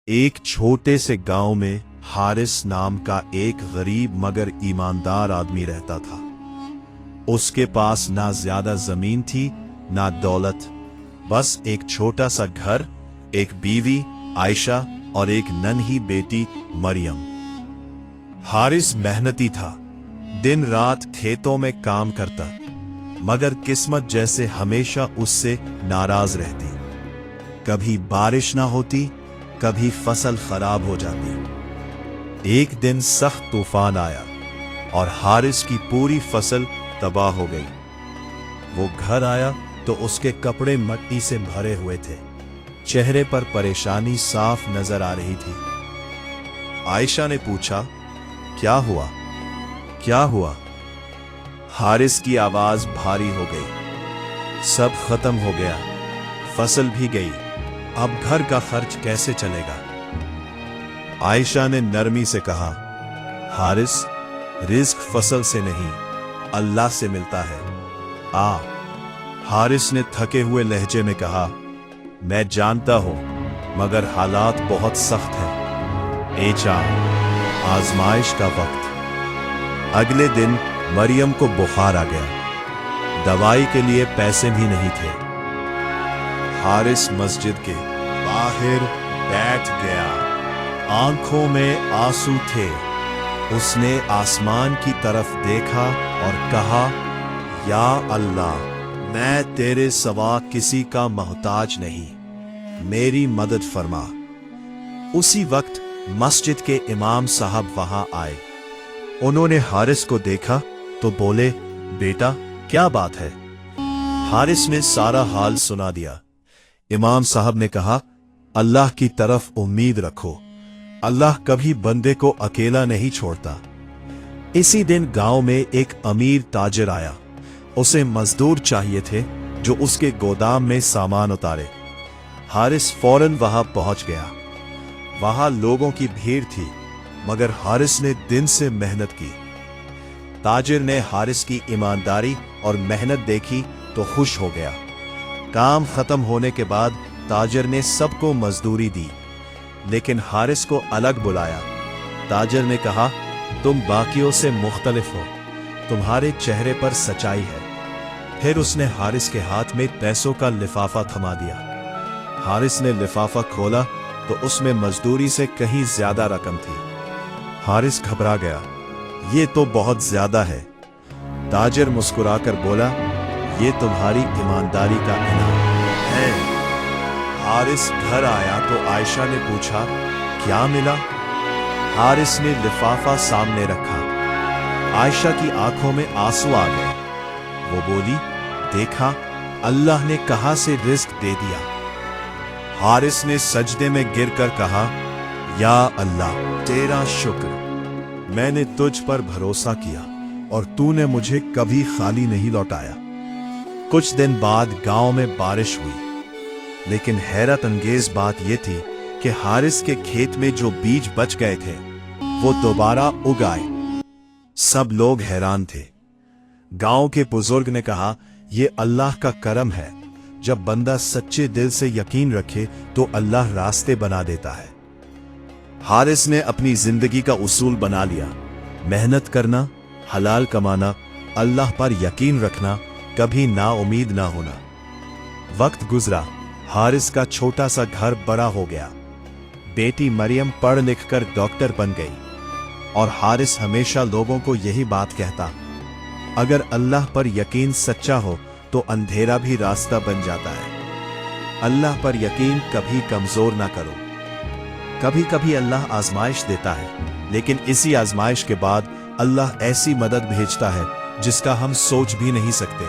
एक छोटे से गांव में हारिस नाम का एक गरीब मगर ईमानदार आदमी रहता था। उसके पास ना ज्यादा जमीन थी ना दौलत, बस एक छोटा सा घर, एक बीवी आयशा और एक नन्ही बेटी मरियम। हारिस मेहनती था, दिन रात खेतों में काम करता, मगर किस्मत जैसे हमेशा उससे नाराज रहती। कभी बारिश ना होती, कभी फसल खराब हो जाती। एक दिन सख्त तूफान आया और हारिस की पूरी फसल तबाह हो गई। वो घर आया तो उसके कपड़े मिट्टी से भरे हुए थे, चेहरे पर परेशानी साफ नजर आ रही थी। आयशा ने पूछा, क्या हुआ? क्या हुआ? हारिस की आवाज भारी हो गई। सब खत्म हो गया, फसल भी गई, अब घर का खर्च कैसे चलेगा? आयशा ने नरमी से कहा, हारिस, रिज्क फसल से नहीं अल्लाह से मिलता है। हारिस ने थके हुए लहजे में कहा, मैं जानता हूं, मगर हालात बहुत सख्त हैं। आजमाइश का वक्त। अगले दिन मरियम को बुखार आ गया, दवाई के लिए पैसे भी नहीं थे। हारिस मस्जिद के बाहर बैठ गया, आंखों में आंसू थे। उसने आसमान की तरफ देखा और कहा, या अल्लाह, मैं तेरे सिवा किसी का मोहताज नहीं, मेरी मदद फरमा। उसी वक्त मस्जिद के इमाम साहब वहां आए। उन्होंने हारिस को देखा तो बोले, बेटा क्या बात है? हारिस ने सारा हाल सुना दिया। इमाम साहब ने कहा, अल्लाह की तरफ उम्मीद रखो, अल्लाह कभी बंदे को अकेला नहीं छोड़ता। इसी दिन गांव में एक अमीर ताजिर आया। उसे मजदूर चाहिए थे जो उसके गोदाम में सामान उतारे। हारिस फौरन वहां पहुंच गया। वहां लोगों की भीड़ थी, मगर हारिस ने दिन से मेहनत की। ताजिर ने हारिस की ईमानदारी और मेहनत देखी तो खुश हो गया। काम खत्म होने के बाद ताजिर ने सबको मजदूरी दी, लेकिन हारिस को अलग बुलाया। ताजिर ने कहा, तुम बाकियों से मुख्तलिफ हो, तुम्हारे चेहरे पर सच्चाई है। फिर उसने हारिस के हाथ में पैसों का लिफाफा थमा दिया। हारिस ने लिफाफा खोला तो उसमें मजदूरी से कहीं ज्यादा रकम थी। हारिस घबरा गया, ये तो बहुत ज्यादा है। ताजिर मुस्कुराकर बोला, ये तुम्हारी ईमानदारी का इनाम है। हारिस घर आया तो आयशा ने पूछा, क्या मिला? हारिस ने लिफाफा सामने रखा। आयशा की आंखों में आंसू आ गए। वो बोली, देखा, अल्लाह ने कहां से रिज्क दे दिया। हारिस ने सजदे में गिरकर कहा, या अल्लाह, तेरा शुक्र, मैंने तुझ पर भरोसा किया और तूने मुझे कभी खाली नहीं लौटाया। कुछ दिन बाद गांव में बारिश हुई, लेकिन हैरत अंगेज बात यह थी कि हारिस के खेत में जो बीज बच गए थे वो दोबारा उग आए। सब लोग हैरान थे। गांव के बुजुर्ग ने कहा, यह अल्लाह का करम है, जब बंदा सच्चे दिल से यकीन रखे तो अल्लाह रास्ते बना देता है। हारिस ने अपनी जिंदगी का उसूल बना लिया, मेहनत करना, हलाल कमाना, अल्लाह पर यकीन रखना, कभी नाउमीद ना होना। वक्त गुजरा, हारिस का छोटा सा घर बड़ा हो गया। बेटी मरियम पढ़ लिख कर डॉक्टर बन गई और हारिस हमेशा लोगों को यही बात कहता, अगर अल्लाह पर यकीन सच्चा हो तो अंधेरा भी रास्ता बन जाता है। अल्लाह पर यकीन कभी कमजोर ना करो। कभी कभी अल्लाह आजमाइश देता है, लेकिन इसी आजमाइश के बाद अल्लाह ऐसी मदद भेजता है जिसका हम सोच भी नहीं सकते।